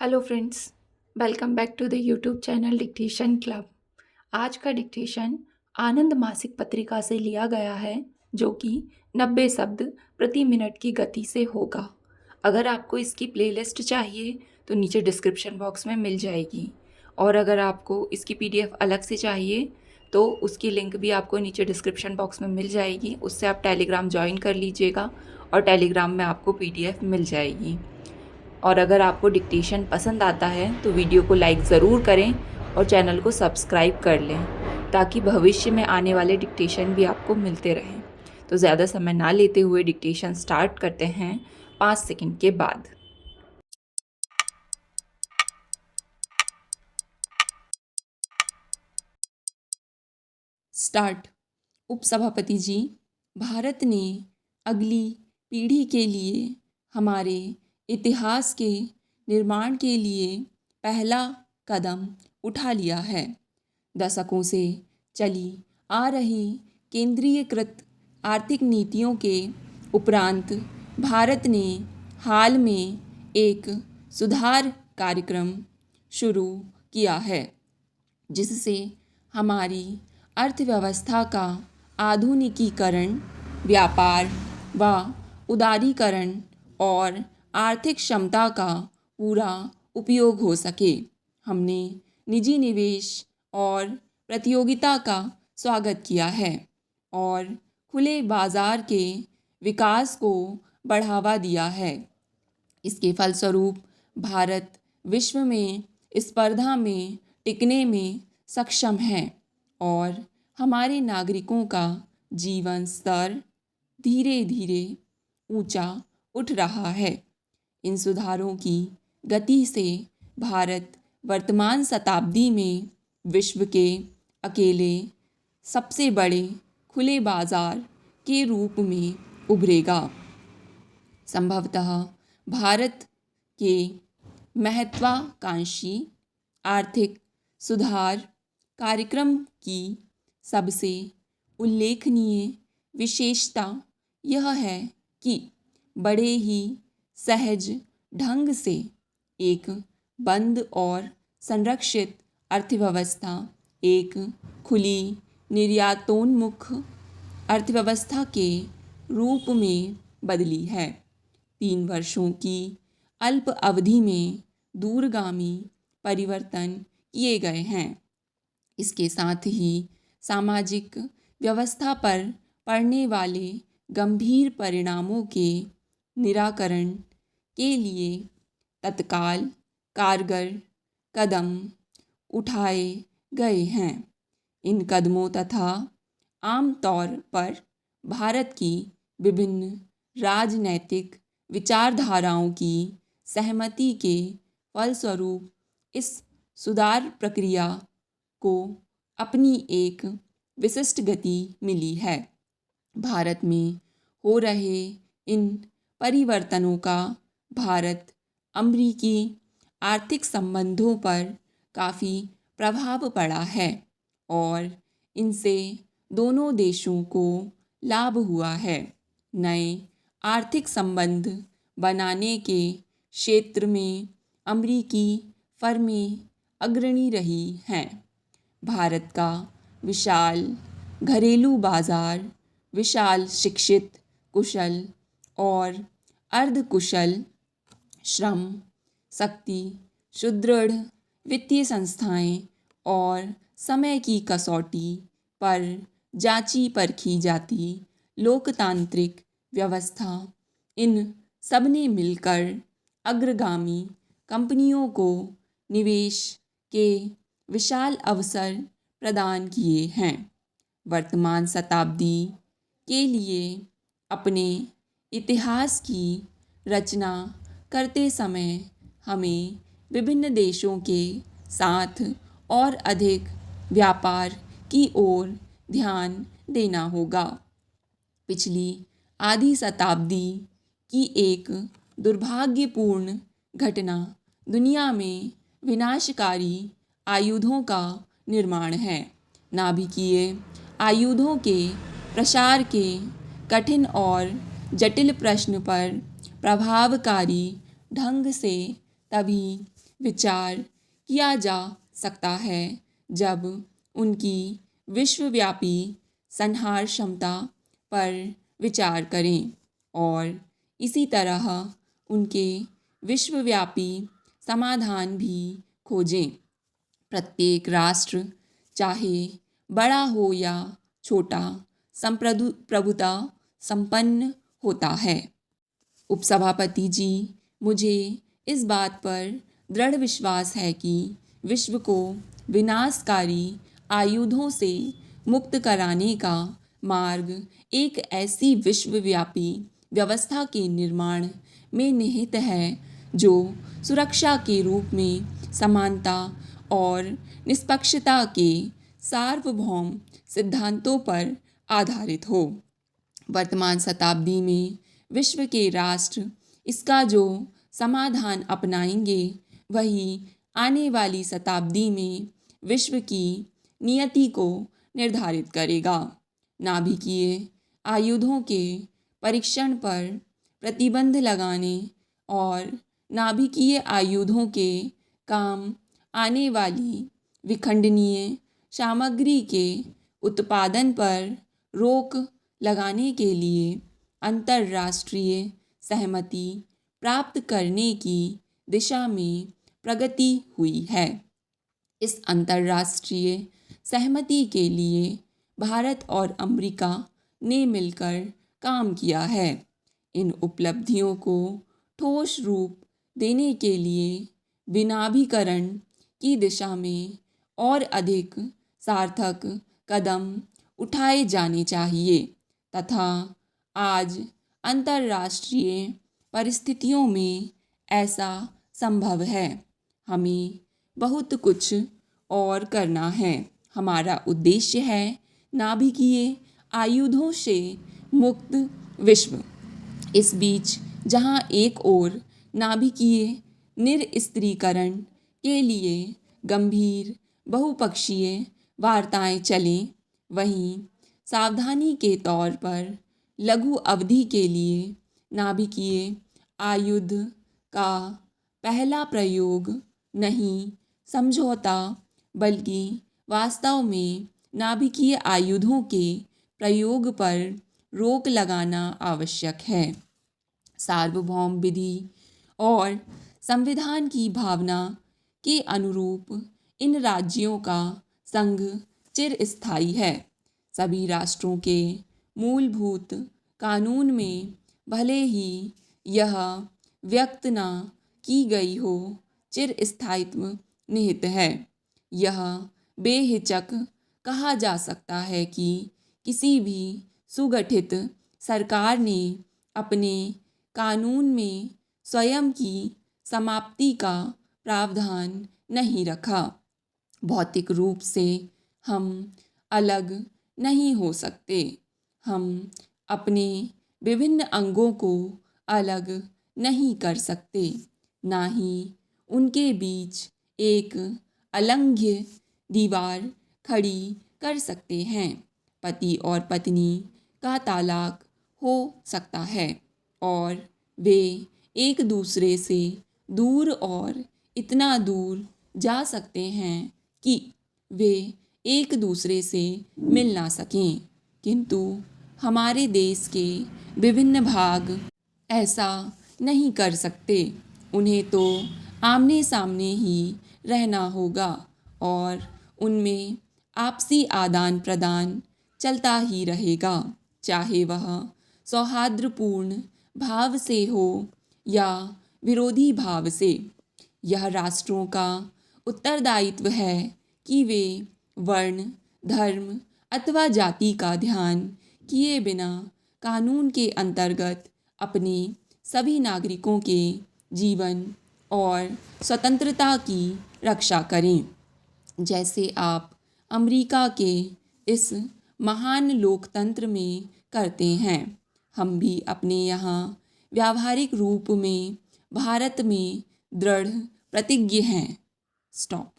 Hello friends, welcome back to the YouTube channel dictation club. आज का dictation आनंद मासिक पत्रिका से लिया गया है, जो कि 90 शब्द प्रति मिनट की गति से होगा। अगर आपको इसकी प्लेलिस्ट चाहिए तो नीचे डिस्क्रिप्शन बॉक्स में मिल जाएगी, और अगर आपको इसकी पीडीएफ अलग से चाहिए तो उसकी लिंक भी आपको नीचे डिस्क्रिप्शन बॉक्स में मिल जाएगी। उससे आप टेलीग्राम ज्वाइन कर लीजिएगा और टेलीग्राम में आपको पीडीएफ मिल जाएगी। और अगर आपको डिक्टेशन पसंद आता है तो वीडियो को लाइक ज़रूर करें और चैनल को सब्सक्राइब कर लें, ताकि भविष्य में आने वाले डिक्टेशन भी आपको मिलते रहें। तो ज़्यादा समय ना लेते हुए डिक्टेशन स्टार्ट करते हैं 5 सेकंड के बाद। स्टार्ट। उपसभापति जी, भारत ने अगली पीढ़ी के लिए हमारे इतिहास के निर्माण के लिए पहला कदम उठा लिया है। दशकों से चली आ रही केंद्रीयकृत आर्थिक नीतियों के उपरांत भारत ने हाल में एक सुधार कार्यक्रम शुरू किया है, जिससे हमारी अर्थव्यवस्था का आधुनिकीकरण, व्यापार व उदारीकरण और आर्थिक क्षमता का पूरा उपयोग हो सके। हमने निजी निवेश और प्रतियोगिता का स्वागत किया है और खुले बाजार के विकास को बढ़ावा दिया है। इसके फलस्वरूप भारत विश्व में स्पर्धा में टिकने में सक्षम है और हमारे नागरिकों का जीवन स्तर धीरे धीरे ऊंचा उठ रहा है। इन सुधारों की गति से भारत वर्तमान शताब्दी में विश्व के अकेले सबसे बड़े खुले बाजार के रूप में उभरेगा। संभवतः भारत के महत्वाकांक्षी आर्थिक सुधार कार्यक्रम की सबसे उल्लेखनीय विशेषता यह है कि बड़े ही सहज ढंग से एक बंद और संरक्षित अर्थव्यवस्था एक खुली निर्यातोन्मुख अर्थव्यवस्था के रूप में बदली है। 3 वर्षों की अल्प अवधि में दूरगामी परिवर्तन किए गए हैं। इसके साथ ही सामाजिक व्यवस्था पर पड़ने वाले गंभीर परिणामों के निराकरण के लिए तत्काल कारगर कदम उठाए गए हैं। इन कदमों तथा आमतौर पर भारत की विभिन्न राजनैतिक विचारधाराओं की सहमति के फलस्वरूप इस सुधार प्रक्रिया को अपनी एक विशिष्ट गति मिली है। भारत में हो रहे इन परिवर्तनों का भारत अमेरिकी आर्थिक संबंधों पर काफ़ी प्रभाव पड़ा है और इनसे दोनों देशों को लाभ हुआ है। नए आर्थिक संबंध बनाने के क्षेत्र में अमेरिकी फर्में अग्रणी रही हैं। भारत का विशाल घरेलू बाजार, विशाल शिक्षित, कुशल और अर्धकुशल श्रम शक्ति, सुदृढ़ वित्तीय संस्थाएं और समय की कसौटी पर जांची परखी जाती लोकतांत्रिक व्यवस्था, इन सब ने मिलकर अग्रगामी कंपनियों को निवेश के विशाल अवसर प्रदान किए हैं। वर्तमान शताब्दी के लिए अपने इतिहास की रचना करते समय हमें विभिन्न देशों के साथ और अधिक व्यापार की ओर ध्यान देना होगा। पिछली आधी शताब्दी की एक दुर्भाग्यपूर्ण घटना दुनिया में विनाशकारी आयुधों का निर्माण है। नाभिकीय आयुधों के प्रसार के कठिन और जटिल प्रश्न पर प्रभावकारी ढंग से तभी विचार किया जा सकता है जब उनकी विश्वव्यापी संहार क्षमता पर विचार करें और इसी तरह उनके विश्वव्यापी समाधान भी खोजें। प्रत्येक राष्ट्र, चाहे बड़ा हो या छोटा, प्रभुता संपन्न होता है। उपसभापति जी, मुझे इस बात पर दृढ़ विश्वास है कि विश्व को विनाशकारी आयुधों से मुक्त कराने का मार्ग एक ऐसी विश्वव्यापी व्यवस्था के निर्माण में निहित है जो सुरक्षा के रूप में समानता और निष्पक्षता के सार्वभौम सिद्धांतों पर आधारित हो। वर्तमान शताब्दी में विश्व के राष्ट्र इसका जो समाधान अपनाएंगे वही आने वाली शताब्दी में विश्व की नियति को निर्धारित करेगा। नाभिकीय आयुधों के परीक्षण पर प्रतिबंध लगाने और नाभिकीय आयुधों के काम आने वाली विखंडनीय सामग्री के उत्पादन पर रोक लगाने के लिए अंतर्राष्ट्रीय सहमति प्राप्त करने की दिशा में प्रगति हुई है। इस अंतर्राष्ट्रीय सहमति के लिए भारत और अमेरिका ने मिलकर काम किया है। इन उपलब्धियों को ठोस रूप देने के लिए विनाभीकरण की दिशा में और अधिक सार्थक कदम उठाए जाने चाहिए तथा आज अंतर्राष्ट्रीय परिस्थितियों में ऐसा संभव है। हमें बहुत कुछ और करना है। हमारा उद्देश्य है नाभिकीय आयुधों से मुक्त विश्व। इस बीच जहां एक ओर नाभिकीय निरस्त्रीकरण के लिए गंभीर बहुपक्षीय वार्ताएं चलें, वहीं सावधानी के तौर पर लघु अवधि के लिए नाभिकीय आयुध का पहला प्रयोग नहीं समझौता बल्कि वास्तव में नाभिकीय आयुधों के प्रयोग पर रोक लगाना आवश्यक है। सार्वभौम विधि और संविधान की भावना के अनुरूप इन राज्यों का संघ चिरस्थायी है। सभी राष्ट्रों के मूलभूत कानून में भले ही यह व्यक्त न की गई हो, चिरस्थायित्व निहित है। यह बेहिचक कहा जा सकता है कि किसी भी सुगठित सरकार ने अपने कानून में स्वयं की समाप्ति का प्रावधान नहीं रखा। भौतिक रूप से हम अलग नहीं हो सकते। हम अपने विभिन्न अंगों को अलग नहीं कर सकते, ना ही उनके बीच एक अलंघ्य दीवार खड़ी कर सकते हैं। पति और पत्नी का तलाक हो सकता है और वे एक दूसरे से दूर और इतना दूर जा सकते हैं कि वे एक दूसरे से मिल ना सकें, किंतु हमारे देश के विभिन्न भाग ऐसा नहीं कर सकते। उन्हें तो आमने सामने ही रहना होगा और उनमें आपसी आदान प्रदान चलता ही रहेगा, चाहे वह सौहार्दपूर्ण भाव से हो या विरोधी भाव से। यह राष्ट्रों का उत्तरदायित्व है कि वे वर्ण, धर्म अथवा जाति का ध्यान किए बिना कानून के अंतर्गत अपने सभी नागरिकों के जीवन और स्वतंत्रता की रक्षा करें। जैसे आप अमेरिका के इस महान लोकतंत्र में करते हैं, हम भी अपने यहाँ व्यावहारिक रूप में भारत में दृढ़ प्रतिज्ञ हैं। स्टॉप।